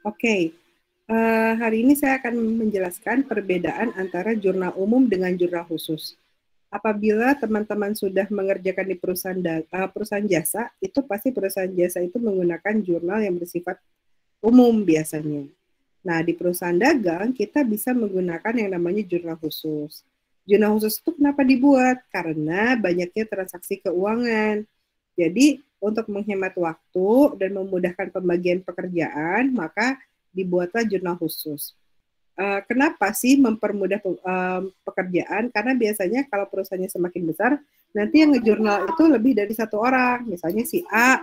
Oke, hari ini saya akan menjelaskan perbedaan antara jurnal umum dengan jurnal khusus. Apabila teman-teman sudah mengerjakan di perusahaan jasa, itu pasti perusahaan jasa itu menggunakan jurnal yang bersifat umum biasanya. Nah, di perusahaan dagang kita bisa menggunakan yang namanya jurnal khusus. Jurnal khusus itu kenapa dibuat? Karena banyaknya transaksi keuangan. Jadi, untuk menghemat waktu dan memudahkan pembagian pekerjaan, maka dibuatlah jurnal khusus. Kenapa sih mempermudah pekerjaan? Karena biasanya kalau perusahaannya semakin besar, nanti yang ngejurnal itu lebih dari satu orang. Misalnya si A,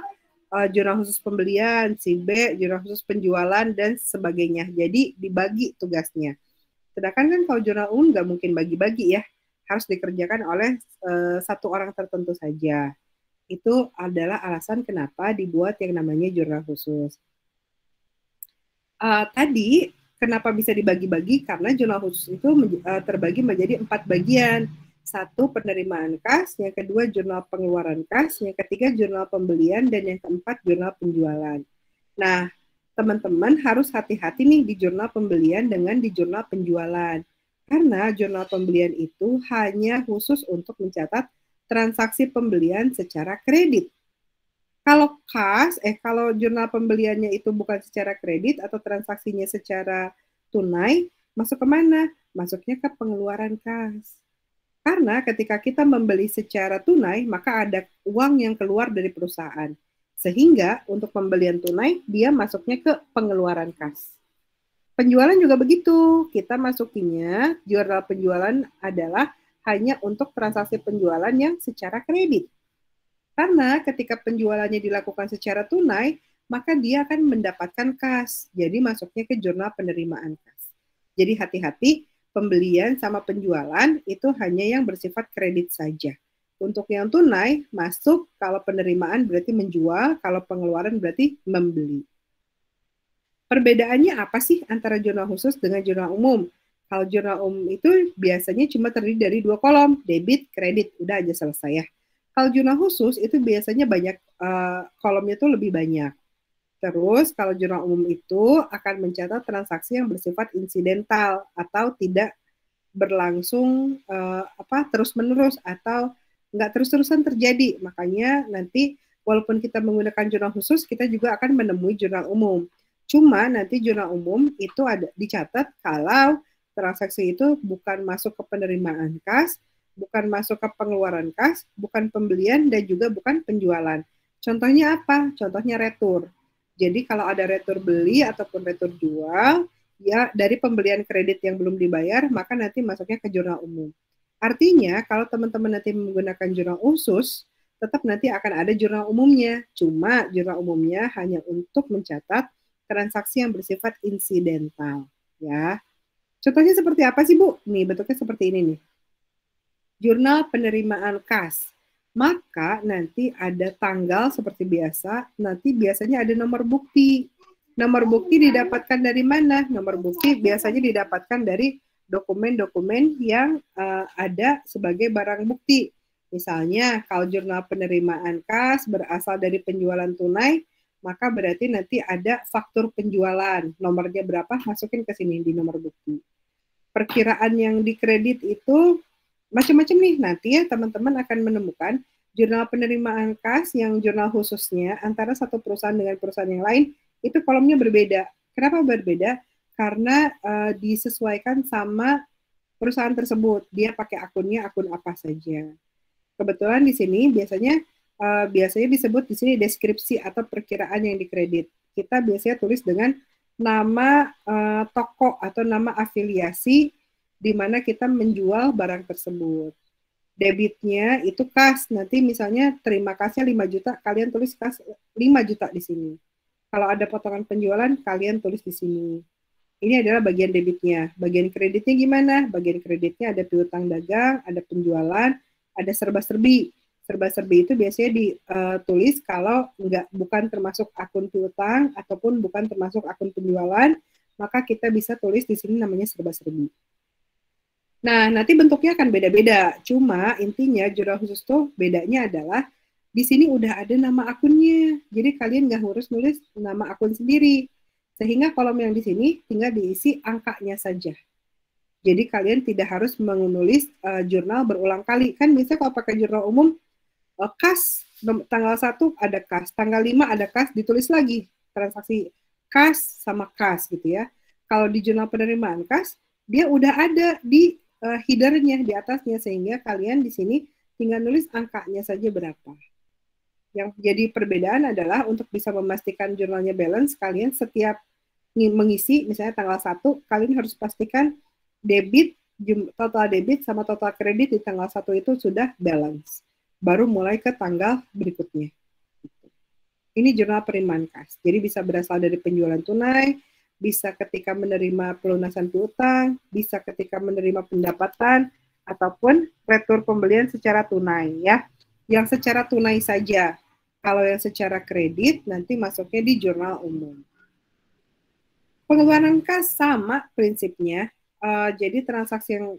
jurnal khusus pembelian, si B, jurnal khusus penjualan, dan sebagainya. Jadi dibagi tugasnya. Sedangkan kan kalau jurnal umum nggak mungkin bagi-bagi ya, harus dikerjakan oleh satu orang tertentu saja. Itu adalah alasan kenapa dibuat yang namanya jurnal khusus. Tadi kenapa bisa dibagi-bagi? Karena jurnal khusus itu terbagi menjadi 4 bagian. Satu, penerimaan kas, yang kedua jurnal pengeluaran kas, yang ketiga jurnal pembelian, dan yang keempat jurnal penjualan. Nah, teman-teman harus hati-hati nih di jurnal pembelian dengan di jurnal penjualan. Karena jurnal pembelian itu hanya khusus untuk mencatat transaksi pembelian secara kredit. Kalau jurnal pembeliannya itu bukan secara kredit atau transaksinya secara tunai, masuk ke mana? Masuknya ke pengeluaran kas. Karena ketika kita membeli secara tunai, maka ada uang yang keluar dari perusahaan. Sehingga untuk pembelian tunai, dia masuknya ke pengeluaran kas. Penjualan juga begitu. Kita masukinya, jurnal penjualan adalah hanya untuk transaksi penjualan yang secara kredit. Karena ketika penjualannya dilakukan secara tunai, maka dia akan mendapatkan kas. Jadi masuknya ke jurnal penerimaan kas. Jadi hati-hati, pembelian sama penjualan itu hanya yang bersifat kredit saja. Untuk yang tunai, masuk kalau penerimaan berarti menjual, kalau pengeluaran berarti membeli. Perbedaannya apa sih antara jurnal khusus dengan jurnal umum? Kalau jurnal umum itu biasanya cuma terdiri dari 2 kolom, debit, kredit, udah aja selesai ya. Kalau jurnal khusus itu biasanya banyak kolomnya tuh lebih banyak. Terus kalau jurnal umum itu akan mencatat transaksi yang bersifat insidental atau tidak berlangsung terus-menerus atau nggak terus-terusan terjadi. Makanya nanti walaupun kita menggunakan jurnal khusus, kita juga akan menemui jurnal umum. Cuma nanti jurnal umum itu ada dicatat kalau transaksi itu bukan masuk ke penerimaan kas, bukan masuk ke pengeluaran kas, bukan pembelian, dan juga bukan penjualan. Contohnya apa? Contohnya retur. Jadi kalau ada retur beli ataupun retur jual, ya dari pembelian kredit yang belum dibayar, maka nanti masuknya ke jurnal umum. Artinya kalau teman-teman nanti menggunakan jurnal khusus, tetap nanti akan ada jurnal umumnya. Cuma jurnal umumnya hanya untuk mencatat transaksi yang bersifat insidental. Ya, contohnya seperti apa sih Bu? Nih bentuknya seperti ini nih. Jurnal penerimaan kas. Maka nanti ada tanggal seperti biasa, nanti biasanya ada nomor bukti. Nomor bukti didapatkan dari mana? Nomor bukti biasanya didapatkan dari dokumen-dokumen yang ada sebagai barang bukti. Misalnya, kalau jurnal penerimaan kas berasal dari penjualan tunai, maka berarti nanti ada faktur penjualan. Nomornya berapa? Masukin ke sini di nomor bukti. Perkiraan yang dikredit itu macam-macam nih. Nanti ya teman-teman akan menemukan jurnal penerimaan kas yang jurnal khususnya antara satu perusahaan dengan perusahaan yang lain itu kolomnya berbeda. Kenapa berbeda? Karena disesuaikan sama perusahaan tersebut. Dia pakai akunnya akun apa saja. Kebetulan di sini biasanya disebut di sini deskripsi atau perkiraan yang dikredit. Kita biasanya tulis dengan nama toko atau nama afiliasi di mana kita menjual barang tersebut. Debitnya itu kas, nanti misalnya terima kasnya 5 juta, kalian tulis kas 5 juta di sini. Kalau ada potongan penjualan, kalian tulis di sini. Ini adalah bagian debitnya. Bagian kreditnya gimana? Bagian kreditnya ada piutang dagang, ada penjualan, ada serba-serbi. Serba-serbi itu biasanya ditulis kalau bukan termasuk akun piutang ataupun bukan termasuk akun penjualan, maka kita bisa tulis di sini namanya serba-serbi. Nah, nanti bentuknya akan beda-beda. Cuma intinya jurnal khusus tuh bedanya adalah di sini udah ada nama akunnya. Jadi kalian nggak harus nulis nama akun sendiri. Sehingga kolom yang di sini tinggal diisi angkanya saja. Jadi kalian tidak harus menulis jurnal berulang kali. Kan biasanya kalau pakai jurnal umum, kas tanggal 1 ada kas, tanggal 5 ada kas, ditulis lagi transaksi kas sama kas gitu ya. Kalau di jurnal penerimaan kas, dia udah ada di headernya di atasnya, sehingga kalian di sini tinggal nulis angkanya saja berapa. Yang jadi perbedaan adalah untuk bisa memastikan jurnalnya balance, kalian setiap mengisi, misalnya tanggal 1, kalian harus pastikan debit, total debit sama total kredit di tanggal 1 itu sudah balance. Baru mulai ke tanggal berikutnya. Ini jurnal penerimaan kas. Jadi bisa berasal dari penjualan tunai, bisa ketika menerima pelunasan piutang, bisa ketika menerima pendapatan, ataupun retur pembelian secara tunai ya. Yang secara tunai saja. Kalau yang secara kredit nanti masuknya di jurnal umum. Pengeluaran kas sama prinsipnya. Jadi transaksi yang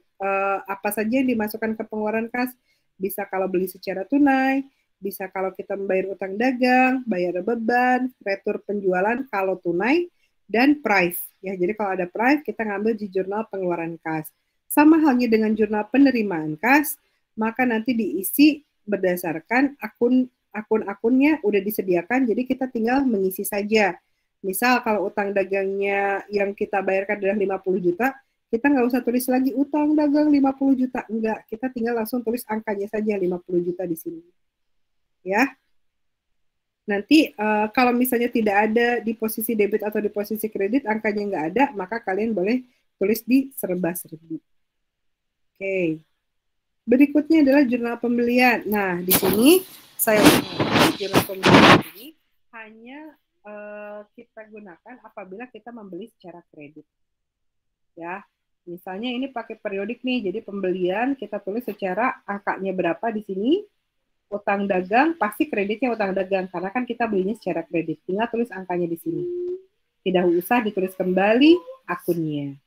apa saja yang dimasukkan ke pengeluaran kas, bisa kalau beli secara tunai, bisa kalau kita membayar utang dagang, bayar beban, retur penjualan kalau tunai, dan price. Ya, jadi kalau ada price, kita ngambil di jurnal pengeluaran kas. Sama halnya dengan jurnal penerimaan kas, maka nanti diisi berdasarkan akun-akunnya udah disediakan, jadi kita tinggal mengisi saja. Misal kalau utang dagangnya yang kita bayarkan adalah 50 juta, kita nggak usah tulis lagi utang dagang 50 juta. Enggak, kita tinggal langsung tulis angkanya saja 50 juta di sini. Ya. Nanti kalau misalnya tidak ada di posisi debit atau di posisi kredit, angkanya nggak ada, maka kalian boleh tulis di serba-serbi. Oke. Berikutnya adalah jurnal pembelian. Nah, di sini saya jurnal pembelian ini hanya kita gunakan apabila kita membeli secara kredit. Ya, misalnya ini pakai periodik nih, jadi pembelian kita tulis secara angkanya berapa di sini. Utang dagang pasti kreditnya utang dagang karena kan kita belinya secara kredit. Tinggal tulis angkanya di sini. Tidak usah ditulis kembali akunnya.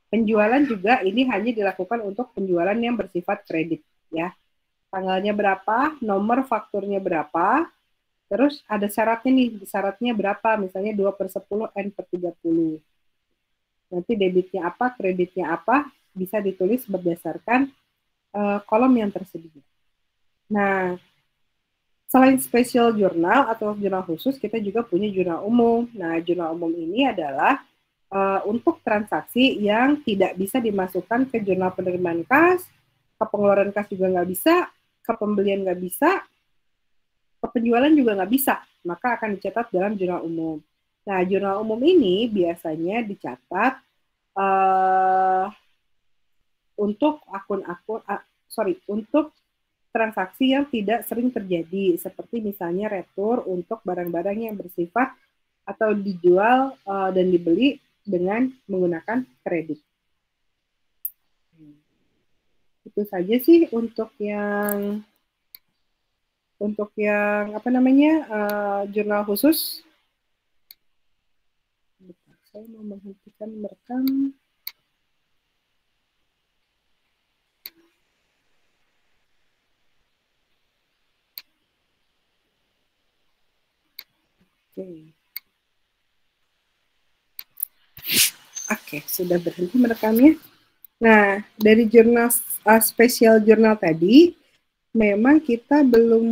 Penjualan juga ini hanya dilakukan untuk penjualan yang bersifat kredit ya. Tanggalnya berapa, nomor fakturnya berapa, terus ada syaratnya nih, syaratnya berapa, misalnya 2/10 N/30. Nanti debitnya apa, kreditnya apa, bisa ditulis berdasarkan kolom yang tersedia. Nah, selain special journal atau jurnal khusus, kita juga punya jurnal umum. Nah, jurnal umum ini adalah untuk transaksi yang tidak bisa dimasukkan ke jurnal penerimaan kas, ke pengeluaran kas juga nggak bisa, ke pembelian nggak bisa, ke penjualan juga nggak bisa, maka akan dicatat dalam jurnal umum. Nah, jurnal umum ini biasanya dicatat untuk untuk transaksi yang tidak sering terjadi, seperti misalnya retur untuk barang-barang yang bersifat atau dijual dan dibeli dengan menggunakan kredit. Itu saja sih untuk yang apa namanya jurnal khusus. Saya mau menghentikan merekam. Oke, sudah berhenti merekamnya. Nah, dari jurnal spesial jurnal tadi, memang kita belum